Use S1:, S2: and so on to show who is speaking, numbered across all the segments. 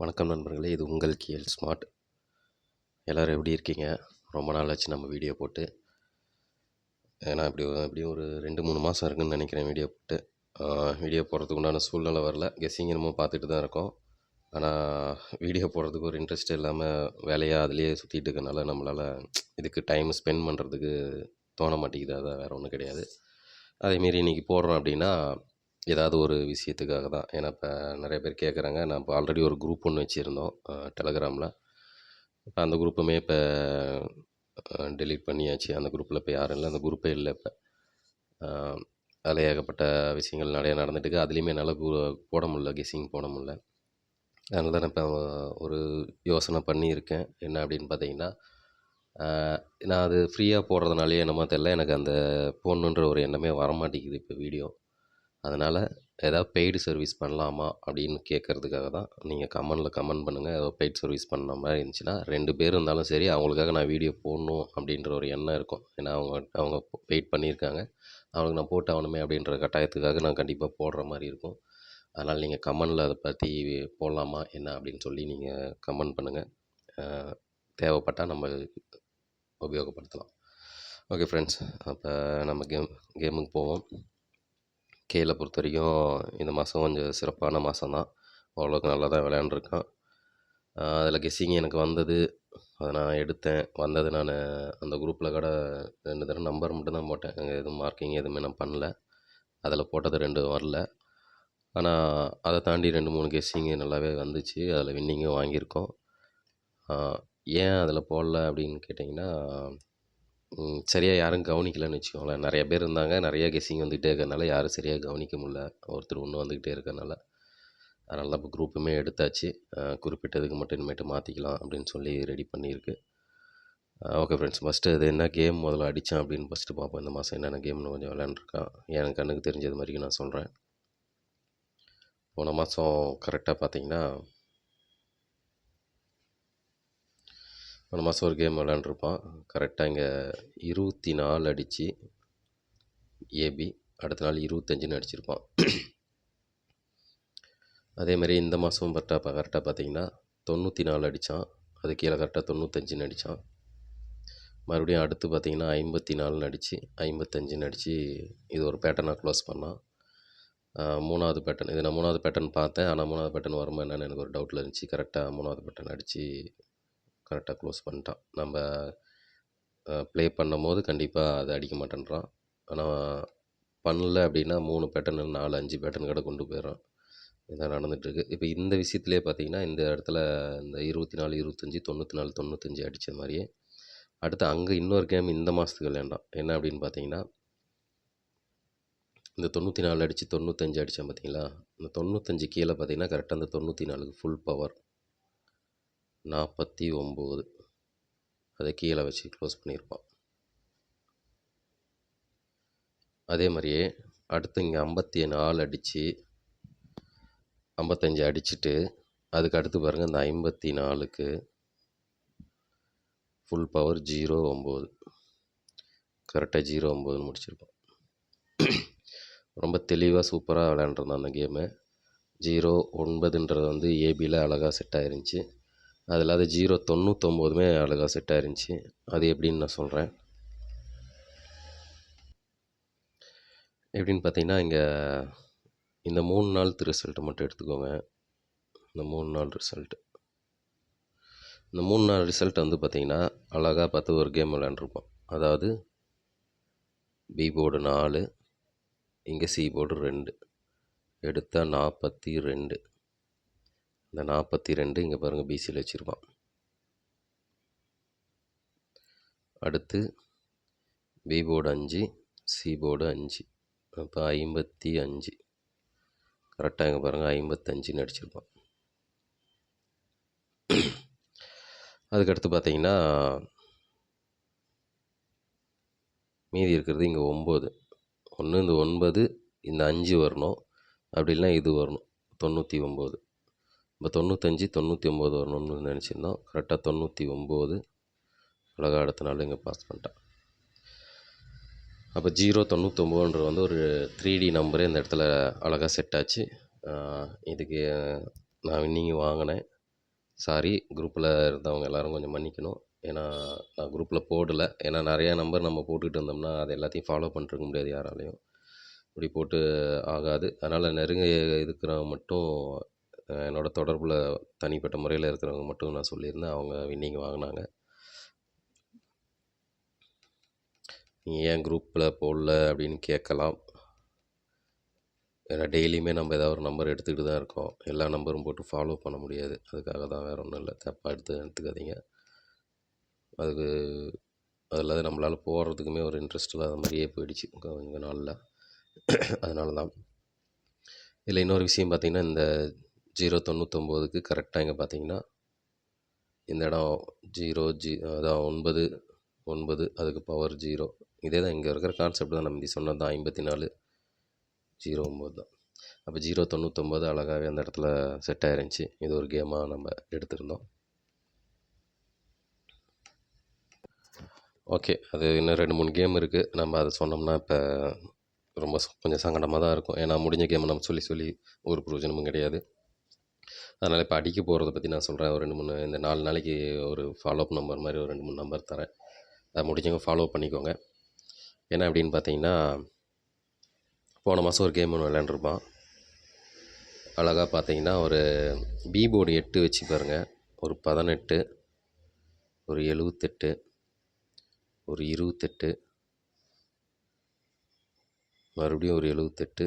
S1: வணக்கம் நண்பர்களே, இது உங்கள் கிஎல் ஸ்மார்ட். எல்லோரும் எப்படி இருக்கீங்க? ரொம்ப நாள் ஆச்சு நம்ம வீடியோ போட்டு. ஏன்னா எப்படியும் ஒரு 2-3 மாதம் இருக்குதுன்னு நினைக்கிறேன் வீடியோ போட்டு. வீடியோ போடுறதுக்கு உண்டான சூழ்நிலை வரல. கெஸ்ஸிங் என்னமோ பார்த்துட்டு தான் இருக்கோம். ஆனால் வீடியோ போடுறதுக்கு ஒரு இன்ட்ரெஸ்ட் இல்லாமல் வேலையாக அதிலேயே சுற்றிட்டு இருக்கனால நம்மளால் இதுக்கு டைம் ஸ்பெண்ட் பண்ணுறதுக்கு தோண மாட்டேங்குது. அதான் வேறு ஒன்றும் கிடையாது. அதேமாரி இன்றைக்கி போடுறோம் அப்படின்னா ஏதாவது ஒரு விஷயத்துக்காக தான். ஏன்னா இப்போ நிறைய பேர் கேட்குறாங்க. நான் இப்போ ஆல்ரெடி ஒரு குரூப் ஒன்று வச்சுருந்தோம் டெலகிராமில். இப்போ அந்த குரூப்புமே இப்போ டெலீட் பண்ணியாச்சு. அந்த குரூப்பில் இப்போ யாரும் இல்லை. அந்த குரூப்பே இல்லை இப்போ. அதில் ஏகப்பட்ட விஷயங்கள் நிறையா நடந்துட்டுருக்கு. அதுலேயுமே என்னால் போட முடில, கெஸ்ஸிங் போட முடில. அதனால தான் நான் இப்போ ஒரு யோசனை பண்ணியிருக்கேன். என்ன அப்படின்னு பார்த்தீங்கன்னா, நான் அது ஃப்ரீயாக போடுறதுனாலயே என்னமோ தெரில, எனக்கு அந்த போடணுன்ற ஒரு எண்ணமே வரமாட்டேங்குது இப்போ வீடியோ. அதனால் ஏதாவது பெய்டு சர்வீஸ் பண்ணலாமா அப்படின்னு கேட்குறதுக்காக தான். நீங்கள் கமெண்ட் பண்ணுங்கள். ஏதோ பெய்ட் சர்வீஸ் பண்ண மாதிரி இருந்துச்சுன்னா, 2 பேர் இருந்தாலும் சரி, அவங்களுக்காக நான் வீடியோ போடணும் அப்படின்ற ஒரு எண்ணம் இருக்கும். ஏன்னா அவங்க வெயிட் பண்ணியிருக்காங்க. அவங்களுக்கு நான் போட்டாகணுமே அப்படின்ற கட்டாயத்துக்காக நான் கண்டிப்பாக போடுற மாதிரி இருக்கும். அதனால் நீங்கள் கமெண்டில் அதை பற்றி போடலாமா என்ன அப்படின்னு சொல்லி நீங்கள் கமெண்ட் பண்ணுங்கள். தேவைப்பட்டால் நம்ம உபயோகப்படுத்தலாம். ஓகே ஃப்ரெண்ட்ஸ், அப்போ நம்ம கேமுக்கு போவோம். கேலை பொறுத்த வரைக்கும் இந்த மாதம் கொஞ்சம் சிறப்பான மாதம் தான். ஓரளவுக்கு நல்லா தான் விளையாண்டுருக்கான். அதில் கெஸ்ஸிங் எனக்கு வந்தது. அதை நான் எடுத்தேன். வந்தது நான் அந்த குரூப்பில் கூட 2 தடவை நம்பர் மட்டும் தான் போட்டேன். அங்கே எதுவும் மார்க்கிங் எதுவுமே நான் பண்ணல. அதில் போட்டது 2 வரல. ஆனால் அதை தாண்டி 2-3 கெஸ்ஸிங்கு நல்லாவே வந்துச்சு. அதில் வின்னிங்கும் வாங்கியிருக்கோம். ஏன் அதில் போடல அப்படின்னு கேட்டிங்கன்னா, சரியாக யாரும் கவனிக்கலன்னு வச்சுக்கோங்களேன். நிறைய பேர் இருந்தாங்க. நிறைய கெஸ்ஸிங் வந்துக்கிட்டே இருக்கிறனால யாரும் சரியாக கவனிக்க முடில. ஒருத்தர் ஒன்று வந்துக்கிட்டே இருக்கிறனால. அதனால தான் இப்போ குரூப்புமே எடுத்தாச்சு. குறிப்பிட்டதுக்கு மட்டும் இனிமேட்டு மாற்றிக்கலாம் அப்படின்னு சொல்லி ரெடி பண்ணியிருக்கு. ஓகே ஃப்ரெண்ட்ஸ், ஃபஸ்ட்டு அது என்ன கேம் முதல்ல அடித்தான் அப்படின்னு ஃபஸ்ட்டு பார்ப்போம். இந்த மாதம் என்னென்ன கேம்னு கொஞ்சம் விளையாண்டுருக்கான். எனக்கு கண்ணுக்கு தெரிஞ்சது வரைக்கும் நான் சொல்கிறேன். போன மாதம் கரெக்டாக பார்த்தீங்கன்னா, போன மாதம் ஒரு கேம் விளையாண்டுருப்பான். கரெக்டாக இங்கே 24 அடித்து ஏபி, அடுத்த நாள் 25ன்னு அடிச்சிருப்பான். அதேமாதிரி இந்த மாதம் கரெக்டாக பார்த்தீங்கன்னா 94 அடித்தான். அது கீழே கரெக்டாக 95ன்னு அடித்தான். மறுபடியும் அடுத்து பார்த்தீங்கன்னா 54ன்னு அடித்து 55ன்னு அடித்து இது ஒரு பேட்டர்னாக க்ளோஸ் பண்ணான். 3வது பேட்டர்ன், இது நான் 3வது பேட்டர்ன் பார்த்தேன். ஆனால் 3வது பேட்டர்ன் வருமா என்னன்னு எனக்கு ஒரு டவுட்டில் இருந்துச்சு. கரெக்டாக 3வது பேட்டர்ன் அடித்து கரெக்டாக க்ளோஸ் பண்ணிட்டான். நம்ம ப்ளே பண்ணும்போது கண்டிப்பாக அதை அடிக்க மாட்டேன்றான். ஆனால் பண்ணல அப்படின்னா 3 பேட்டர்னு 4-5 பேட்டர்ன் கூட கொண்டு போயிடுறான். இதான் நடந்துகிட்ருக்கு. இப்போ இந்த விஷயத்துலேயே பார்த்தீங்கன்னா, இந்த இடத்துல இந்த 24, 25, 94, 95 அடித்த மாதிரியே அடுத்து அங்கே இன்னொரு கேம் இந்த மாதத்துக்கு விளையாண்டான். என்ன அப்படின்னு பார்த்தீங்கன்னா, இந்த 94 அடித்து 95 அடித்தான் பார்த்தீங்களா? இந்த 95 கீழே பார்த்தீங்கன்னா கரெக்டாக அந்த 94க்கு ஃபுல் பவர் 49 அதை கீழே வச்சு க்ளோஸ் பண்ணியிருப்பான். அதே மாதிரியே அடுத்து இங்கே 54 அடித்து 55 அடிச்சுட்டு அதுக்கு அடுத்து பாருங்கள், இந்த 54க்கு ஃபுல் பவர் 09 கரெக்டாக 09ன்னு முடிச்சிருப்பான். ரொம்ப தெளிவாக சூப்பராக விளையாண்டுருந்தான் அந்த கேமு. 09ன்றது வந்து ஏபியில் அழகாக செட் ஆயிருந்துச்சு. அது இல்லாத 099மே அழகாக செட் ஆயிருந்துச்சு. அது எப்படின்னு நான் சொல்கிறேன். எப்படின்னு பார்த்தீங்கன்னா, இங்கே இந்த 3 நாள் ரிசல்ட்டை மட்டும் எடுத்துக்கோங்க. இந்த 3 நாள் ரிசல்ட்டு, இந்த 3 நாள் ரிசல்ட் வந்து பார்த்திங்கன்னா அழகாக பார்த்து ஒரு கேம் விளையாண்டுருப்போம். அதாவது பி போர்டு 4, இங்கே சி போர்டு 2 எடுத்தால் 42. இந்த 42 இங்கே பாருங்கள் பிசியில் வச்சுருப்பான். அடுத்து பி போர்டு 5, சி போர்டு 5, அப்போ 55 கரெக்டாக இங்கே பாருங்கள் 55ன்னு அடிச்சிருப்பான். அதுக்கடுத்து பார்த்தீங்கன்னா மீதி இருக்கிறது இங்கே 9. ஒன்று இந்த 9, இந்த 5 வரணும். அப்படி இல்லைனா இது வரணும் 99. இப்போ 95, 99 வரணும்னு நினச்சிருந்தோம். கரெக்டாக 99 அழகாக அடுத்த நாள் இங்கே பாஸ் பண்ணிட்டான். அப்போ 099ன்றது வந்து ஒரு 3D நம்பரே இந்த இடத்துல அழகாக செட் ஆச்சு. இதுக்கு நான் வின்னிங் வாங்கினேன். சாரி, குரூப்பில் இருந்தவங்க எல்லோரும் கொஞ்சம் மன்னிக்கணும். ஏன்னா நான் குரூப்பில் போடல. ஏன்னா நிறையா நம்பர் நம்ம போட்டுக்கிட்டு இருந்தோம்னா அது எல்லாத்தையும் ஃபாலோ பண்ணிருக்க முடியாது யாராலையும். இப்படி போட்டு ஆகாது. அதனால் நெருங்கிய இருக்கிறவங்க மட்டும் என்னோட தொடர்பில் தனிப்பட்ட முறையில் இருக்கிறவங்க மட்டும் நான் சொல்லியிருந்தேன். அவங்க வின்னிங் வாங்கினாங்க. நீங்கள் ஏன் குரூப்பில் போடல அப்படின்னு கேட்கலாம். ஏன்னா டெய்லியுமே நம்ம ஏதாவது ஒரு நம்பர் எடுத்துக்கிட்டு தான் இருக்கோம். எல்லா நம்பரும் போட்டு ஃபாலோ பண்ண முடியாது. அதுக்காக தான், வேறு ஒன்றும் இல்லை. தப்பாக எடுத்துக்காதீங்க. அதுக்கு அதில் நம்மளால் போடுறதுக்குமே ஒரு இன்ட்ரெஸ்ட் இல்லாத மாதிரியே போயிடுச்சு கொஞ்ச நாளில். அதனால தான். இதில் இன்னொரு விஷயம் பார்த்திங்கன்னா, இந்த 099க்கு கரெக்டாக இங்கே பார்த்தீங்கன்னா இந்த இடம் 0 அதான் 9 9 அதுக்கு பவர் 0. இதே தான் இங்கே இருக்கிற கான்செப்ட் தான். நம்ம சொன்னது தான் 54 09 தான். அப்போ 099 அழகாகவே அந்த இடத்துல செட் ஆயிருந்துச்சு. இது ஒரு கேமாக நம்ம எடுத்திருந்தோம். ஓகே, அது இன்னும் 2-3 கேம் இருக்குது. நம்ம அதை சொன்னோம்னா இப்போ ரொம்ப கொஞ்சம் சங்கடமாக தான் இருக்கும். ஏன்னா முடிஞ்ச கேமை நம்ம சொல்லி சொல்லி ஒரு பிரயோஜனமும் கிடையாது. அதனால் இப்போ அடிக்க போகிறத பற்றி நான் சொல்கிறேன். ஒரு 2-3 இந்த 4 நாளைக்கு ஒரு ஃபாலோஅப் நம்பர் மாதிரி ஒரு 2-3 நம்பர் தரேன். அதை முடிஞ்சவங்க ஃபாலோ பண்ணிக்கோங்க. என்ன அப்படின்னு பார்த்தீங்கன்னா, போன மாதம் ஒரு கேம் ஒன்று விளையாண்டுருப்பான். அழகாக பார்த்தீங்கன்னா ஒரு பி போர்டு 8 வச்சு பாருங்கள். ஒரு 18, ஒரு 78, ஒரு 28, மறுபடியும் ஒரு 78,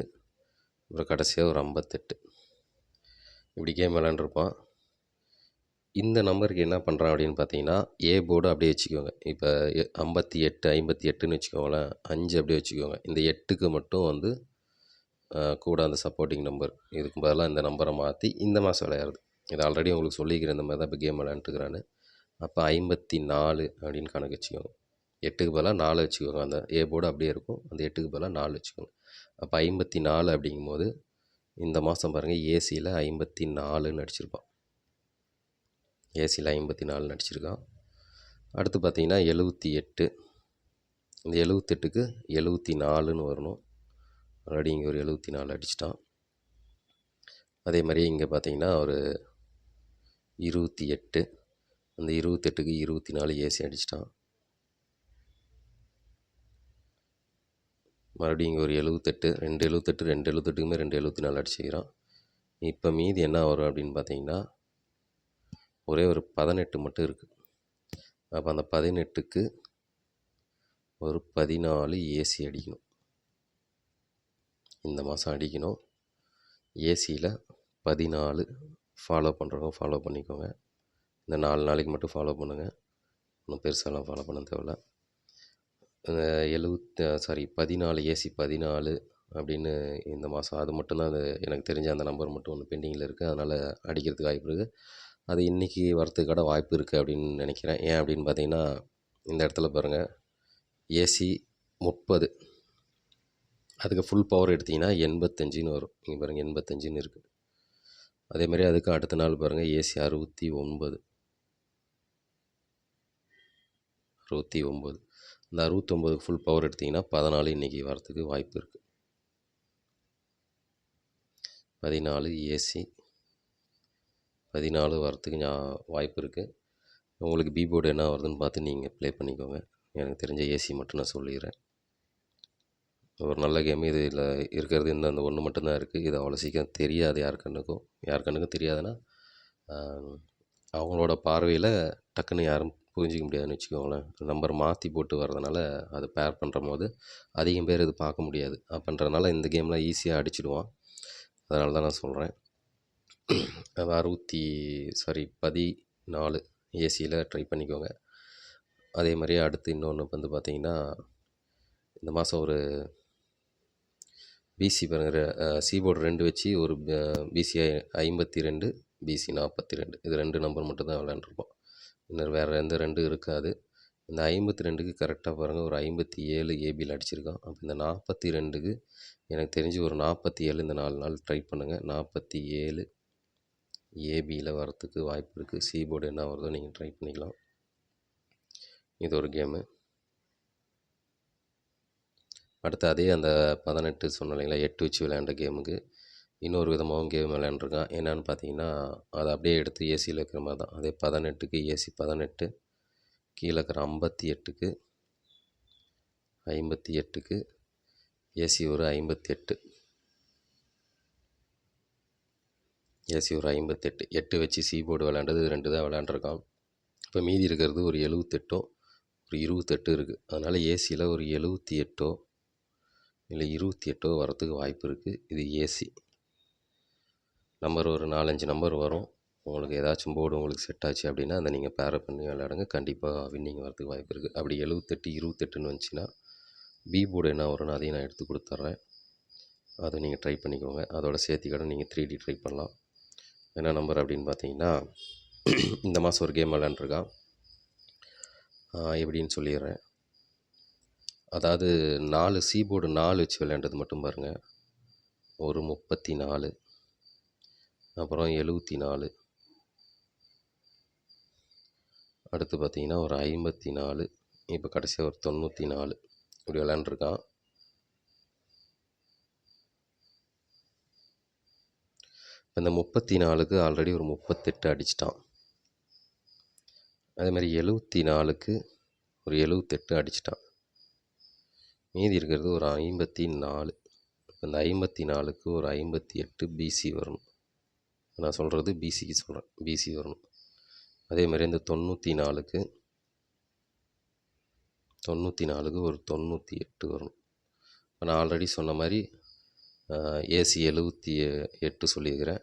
S1: அப்புறம் கடைசியாக ஒரு 58 இப்படி கேம் விளாண்டுருப்பான். இந்த நம்பருக்கு என்ன பண்ணுறான் அப்படின்னு பார்த்தீங்கன்னா, ஏ போர்டு அப்படியே வச்சுக்கோங்க. இப்போ 58 58ன்னு வச்சுக்கோங்களேன். 5 அப்படியே வச்சுக்கோங்க. இந்த 8க்கு மட்டும் வந்து கூட அந்த சப்போர்ட்டிங் நம்பர், இதுக்கு பதிலாக இந்த நம்பரை மாற்றி இந்த மாதம் விளையாடுறது. இது ஆல்ரெடி உங்களுக்கு சொல்லிக்கிறேன் இந்த மாதிரி தான் இப்போ கேம் விளையாண்டுருக்கிறான்னு. அப்போ 54 அப்படின்னு கணக்கு வச்சுக்கோங்க. 8க்கு பதிலாக 4 வச்சுக்கோங்க. அந்த ஏ போர்டு அப்படியே இருக்கும். அந்த 8க்கு பதிலாக 4 வச்சுக்கோங்க. அப்போ 54 அப்படிங்கும்போது இந்த மாதம் பாருங்கள் ஏசியில் 54ன்னு அடிச்சிருப்பான். ஏசியில் 54ன்னு அடிச்சிருக்கான். அடுத்து பார்த்தீங்கன்னா 78. இந்த 78க்கு 74ன்னு வரணும். ஆல்ரெடி இங்கே ஒரு 74 அடிச்சிட்டான். அதே மாதிரி இங்கே பார்த்தீங்கன்னா ஒரு 28. அந்த 28க்கு 24 ஏசி அடிச்சிட்டான். மறுபடியும் இங்கே ஒரு 78, 2 78, 2 78க்குமே 2 74 அடிச்சுக்கிறான். இப்போ மீதி என்ன வரும் அப்படின்னு பார்த்தீங்கன்னா, ஒரே ஒரு 18 மட்டும் இருக்குது. அப்போ அந்த 18க்கு ஒரு 14 ஏசி அடிக்கணும். இந்த மாதம் அடிக்கணும். ஏசியில் 14 ஃபாலோ பண்ணுறவங்க ஃபாலோ பண்ணிக்கோங்க. இந்த 4 நாளைக்கு மட்டும் ஃபாலோ பண்ணுங்கள். ஒன்றும் பெருசாலாம் ஃபாலோ பண்ண தேவையில்ல. 14 ஏசி 14 அப்படின்னு இந்த மாதம் அது மட்டும்தான். அது எனக்கு தெரிஞ்ச அந்த நம்பர் மட்டும் ஒன்று பெண்டிங்கில் இருக்குது. அதனால் அடிக்கிறதுக்கு வாய்ப்பு இருக்குது. அது இன்றைக்கி வரத்துக்கான வாய்ப்பு இருக்குது அப்படின்னு நினைக்கிறேன். ஏன் அப்படின்னு பார்த்தீங்கன்னா, இந்த இடத்துல பாருங்கள் ஏசி 30, அதுக்கு ஃபுல் பவர் எடுத்திங்கன்னா 85ன்னு வரும். இங்கே பாருங்கள் 85ன்னு இருக்குது. அதேமாதிரி அதுக்கு அடுத்த நாள் பாருங்கள் ஏசி 69. இந்த 69க்கு ஃபுல் பவர் எடுத்திங்கன்னா 14 இன்றைக்கி வரத்துக்கு வாய்ப்பு இருக்குது. 14 ஏசி 14 வரத்துக்கு வாய்ப்பு இருக்குது. உங்களுக்கு பி போர்டு என்ன வருதுன்னு பார்த்து நீங்கள் ப்ளே பண்ணிக்கோங்க. எனக்கு தெரிஞ்ச ஏசி மட்டும் நான் சொல்லிடுறேன். ஒரு நல்ல கேமு. இதில் இருக்கிறது இந்த ஒன்று மட்டும்தான் இருக்குது. இது அவ்வளோ சீக்கிரம் தெரியாது யார் கண்ணுக்கும் தெரியாதுன்னா அவங்களோட பார்வையில் டக்குன்னு யாரும் புரிஞ்சிக்க முடியாதுன்னு வச்சுக்கோங்களேன். நம்பர் மாற்றி போட்டு வர்றதுனால அது பேர் பண்ணுற போது அதிகம் பேர் இது பார்க்க முடியாது. அப்படின்றதுனால இந்த கேமில் ஈஸியாக அடிச்சிடுவான். அதனால தான் நான் சொல்கிறேன். 14 ஏசியில் ட்ரை பண்ணிக்கோங்க. அதே மாதிரியே அடுத்து இன்னொன்று வந்து பார்த்திங்கன்னா, இந்த மாதம் ஒரு பிசி பாருங்க, சி போர்டு 2 வச்சு ஒரு பிசி 52, பிசி 42. இது 2 நம்பர் மட்டும் தான் விளையாண்டுருப்போம். இன்னும் வேறு எந்த 2 இருக்காது. இந்த 52க்கு கரெக்டாக பாருங்கள் ஒரு 57 ஏபியில் அடிச்சிருக்கான். அப்போ இந்த 42க்கு எனக்கு தெரிஞ்சு ஒரு 47 இந்த 4 நாள் ட்ரை பண்ணுங்கள். 47 ஏபியில் வரத்துக்கு வாய்ப்பு இருக்குது. சி போர்டு என்ன வருதோ நீங்கள் ட்ரை பண்ணிக்கலாம். இது ஒரு கேமு. அடுத்து அதே அந்த 18 சொன்னோம் இல்லைங்களா, 8 வச்சு விளையாண்ட கேமுக்கு இன்னொரு விதமாகவும் கேம் விளையாண்டுருக்கான். என்னென்னு பார்த்தீங்கன்னா, அதை அப்படியே எடுத்து ஏசியில் வைக்கிற மாதிரி தான். அதே 18க்கு ஏசி 18, கீழே இருக்கிற 58க்கு 58க்கு ஏசி ஒரு 58, ஏசி ஒரு 58, 8 வச்சு போர்டு விளையாண்டது 2 தான் விளையாண்டுருக்கான். இப்போ மீதி இருக்கிறது ஒரு 78, ஒரு 28 இருக்குது. அதனால் ஏசியில் ஒரு 78 இல்லை 28 வரத்துக்கு வாய்ப்பு இருக்குது. இது ஏசி நம்பர் ஒரு 4-5 நம்பர் வரும். உங்களுக்கு ஏதாச்சும் போர்டு உங்களுக்கு செட் ஆச்சு அப்படின்னா அதை நீங்கள் பேரப் பண்ணி விளையாடுங்க. கண்டிப்பாக வின்னிங் வரதுக்கு வாய்ப்பு இருக்குது. அப்படி 78 28ன்னு வந்துச்சுன்னா போர்டு என்ன வரும்னு அதையும் நான் எடுத்து கொடுத்துட்றேன். அதை நீங்கள் ட்ரை பண்ணிக்கோங்க. அதோட சேர்த்தி கூட நீங்கள் 3D ட்ரை பண்ணலாம். என்ன நம்பர் அப்படின்னு பார்த்தீங்கன்னா, இந்த மாதம் ஒரு கேம் விளையாண்டுருக்கான். எப்படின்னு சொல்லிடுறேன். அதாவது 4 போர்டு 4 வச்சு விளையாண்டது மட்டும் பாருங்கள். ஒரு 34, அப்புறம் 74, அடுத்து பார்த்தீங்கன்னா ஒரு 54, இப்போ கடைசியாக ஒரு 94 இப்படி விளையாண்டுருக்கான். இந்த 34க்கு ஆல்ரெடி ஒரு 38 அடிச்சிட்டான். அதேமாதிரி 74க்கு ஒரு 78 அடிச்சிட்டான். மீதி இருக்கிறது ஒரு 54. இந்த 54க்கு ஒரு 58 பிசி வரணும். நான் சொல்கிறது பிசிக்கு சொல்கிறேன், பிசி வரணும். அதேமாதிரி இந்த 94க்கு ஒரு 98 வரணும். நான் ஆல்ரெடி சொன்ன மாதிரி ஏசி 78 சொல்லியிருக்கிறேன்,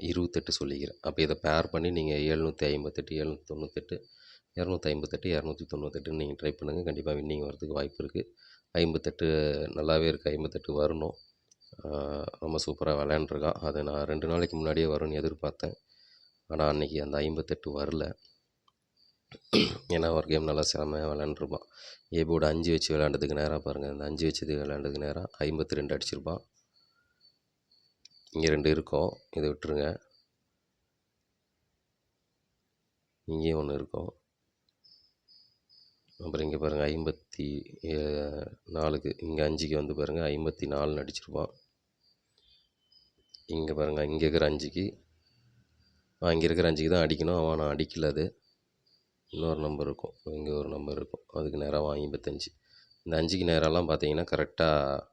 S1: 28 சொல்லிக்கிறேன். அப்போ இதை பேர் பண்ணி நீங்கள் 758, 798, 258, 298 நீங்கள் ட்ரை பண்ணுங்கள். கண்டிப்பாக வின்னிங் வரதுக்கு வாய்ப்பு இருக்குது. 58 நல்லாவே இருக்குது. 58 வரணும். ரொம்ப சூப்பராக விளையாண்டுருக்கான். அதை நான் 2 நாளைக்கு முன்னாடியே வரும்னு எதிர்பார்த்தேன். ஆனால் அன்றைக்கி அந்த 58 வரல. ஏன்னா ஒரு கேம் நல்லா செமையாக விளையாண்டுருப்பான். போர்டு 5 வச்சு விளையாண்டதுக்கு நேராக பாருங்கள். இந்த 5 வச்சு விளையாண்டதுக்கு நேராக 52 அடிச்சிருப்பான். இங்கே 2 இருக்கும், இதை விட்டுருங்க. இங்கேயும் ஒன்று இருக்கும். அப்புறம் இங்கே பாருங்கள் 54க்கு இங்கே 5க்கு வந்து பாருங்கள் 54 அடிச்சிருப்பான். இங்கே பாருங்கள் இங்கே இருக்கிற 5க்கு இங்கே இருக்கிற 5க்கு தான் அடிக்கணும். அவன் நான் அடிக்கல. அது இன்னொரு நம்பர் இருக்கும், இங்கே ஒரு நம்பர் இருக்கும், அதுக்கு நேராக 55. இந்த 5க்கு நேரெல்லாம் பார்த்தீங்கன்னா கரெக்டாக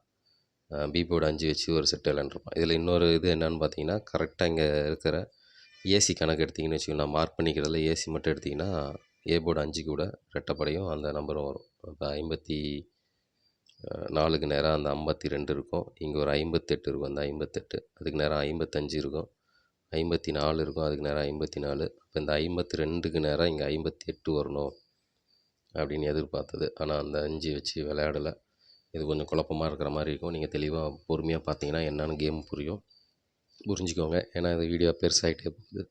S1: போர்டு 5 வச்சு ஒரு செட் விளையாண்டுருப்பான். இதில் இன்னொரு இது என்னென்னு பார்த்தீங்கன்னா, கரெக்டாக இங்கே இருக்கிற ஏசி கணக்கு எடுத்திங்கன்னு வச்சுக்கோங்க. நான் மார்க் பண்ணிக்கிறதுல ஏசி மட்டும் எடுத்திங்கன்னா போர்டு 5 கூட ரெட்டப்படையும் அந்த நம்பரும் வரும். அப்போ 54க்கு நேராக அந்த 52 இருக்கும். இங்கே ஒரு 58 இருக்கும், அந்த 58 அதுக்கு நேராக 55 இருக்கும். 54 இருக்கும், அதுக்கு நேராக 54. இப்போ இந்த 52க்கு நேராக இங்கே 58 வரணும் அப்படின்னு எதிர்பார்த்தது. ஆனால் அந்த 5 வச்சு விளையாடலை. இது கொஞ்சம் குழப்பமாக இருக்கிற மாதிரி இருக்கும். நீங்கள் தெளிவாக பொறுமையாக பார்த்தீங்கன்னா என்னென்னு கேம் புரிஞ்சுக்கோங்க. ஏன்னா இந்த வீடியோ பெருசாகிட்டே போகுது.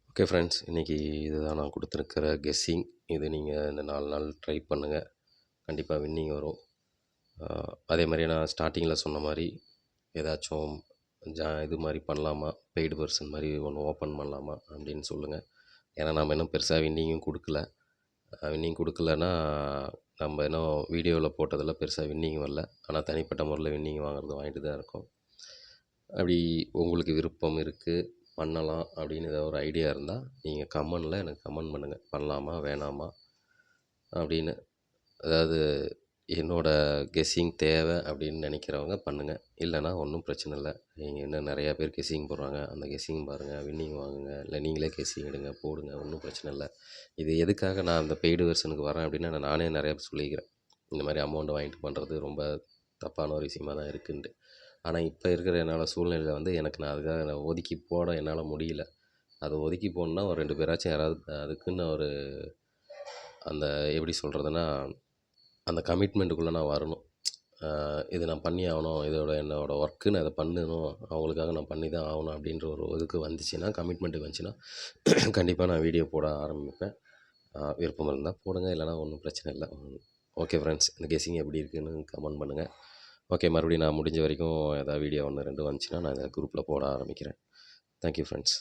S1: ஓகே ஃப்ரெண்ட்ஸ், இன்றைக்கி இதுதான் நான் கொடுத்துருக்கிற கெஸ்ஸிங். இது நீங்கள் இந்த 4 நாள் ட்ரை பண்ணுங்கள். கண்டிப்பாக வின்னிங் வரும். அதே மாதிரி நான் ஸ்டார்டிங்கில் சொன்ன மாதிரி ஏதாச்சும் இது மாதிரி பண்ணலாமா, பெய்டு பர்சன் மாதிரி ஒன்று ஓப்பன் பண்ணலாமா அப்படின்னு சொல்லுங்கள். ஏன்னா நம்ம இன்னும் பெருசாக வின்னிங்கும் கொடுக்கல. வின்னிங் கொடுக்கலன்னா நம்ம இன்னும் வீடியோவில் போட்டதில் பெருசாக வின்னிங் வரல. ஆனால் தனிப்பட்ட முறையில் வின்னிங் வாங்குறது வாங்கிட்டு தான் இருக்கோம். அப்படி உங்களுக்கு விருப்பம் இருக்குது, பண்ணலாம் அப்படின்னு ஏதாவது ஒரு ஐடியா இருந்தால் நீங்கள் கமெண்டில் எனக்கு கமெண்ட் பண்ணுங்கள். பண்ணலாமா வேணாமா அப்படின்னு. அதாவது என்னோடய கெஸ்ஸிங் தேவை அப்படின்னு நினைக்கிறவங்க பண்ணுங்கள். இல்லைனா ஒன்றும் பிரச்சனை இல்லை. நீங்கள் இன்னும் நிறையா பேர் கெஸ்ஸிங் போடுறாங்க, அந்த கெஸ்ஸிங் பாருங்கள், வின்னிங் வாங்குங்க. இல்லை நீங்களே கெஸ்ஸிங் எடுங்க, போடுங்க, ஒன்றும் பிரச்சனை இல்லை. இது எதுக்காக நான் அந்த பெய்டு வெர்ஷனுக்கு வரேன் அப்படின்னா, நானே நிறையா சொல்லிக்கிறேன். இந்த மாதிரி அமௌண்ட் வாங்கிட்டு பண்ணுறது ரொம்ப தப்பான ஒரு விஷயமாக தான் இருக்குன்ட்டு. ஆனால் இப்போ இருக்கிற என்னோடய சூழ்நிலையில் வந்து எனக்கு நான் அதுக்காக ஒதுக்கி போட என்னால் முடியல. அதை ஒதுக்கி போடணுன்னா ஒரு 2 பேராச்சும் யாராவது அதுக்குன்னு ஒரு அந்த எப்படி சொல்கிறதுனா அந்த கமிட்மெண்ட்டுக்குள்ளே நான் வரணும். இது நான் பண்ணி ஆகணும், என்னோடய ஒர்க்கு நான் இதை பண்ணணும், அவங்களுக்காக நான் பண்ணி தான் ஆகணும் அப்படின்ற ஒரு இதுக்கு வந்துச்சுன்னா, கமிட்மெண்ட்டுக்கு வந்துச்சுன்னா கண்டிப்பாக நான் வீடியோ போட ஆரம்பிப்பேன். விருப்பம் இருந்தால் போடுங்க, இல்லைனா ஒன்றும் பிரச்சனை இல்லை. ஓகே ஃப்ரெண்ட்ஸ், இந்த கெஸ்ஸிங் எப்படி இருக்குதுன்னு கமெண்ட் பண்ணுங்கள். ஓகே, மறுபடியும் நான் முடிஞ்ச வரைக்கும் ஏதாவது வீடியோ 1 2 வந்துச்சுன்னா நான் இதை குரூப்பில் போட ஆரம்பிக்கிறேன். Thank you friends.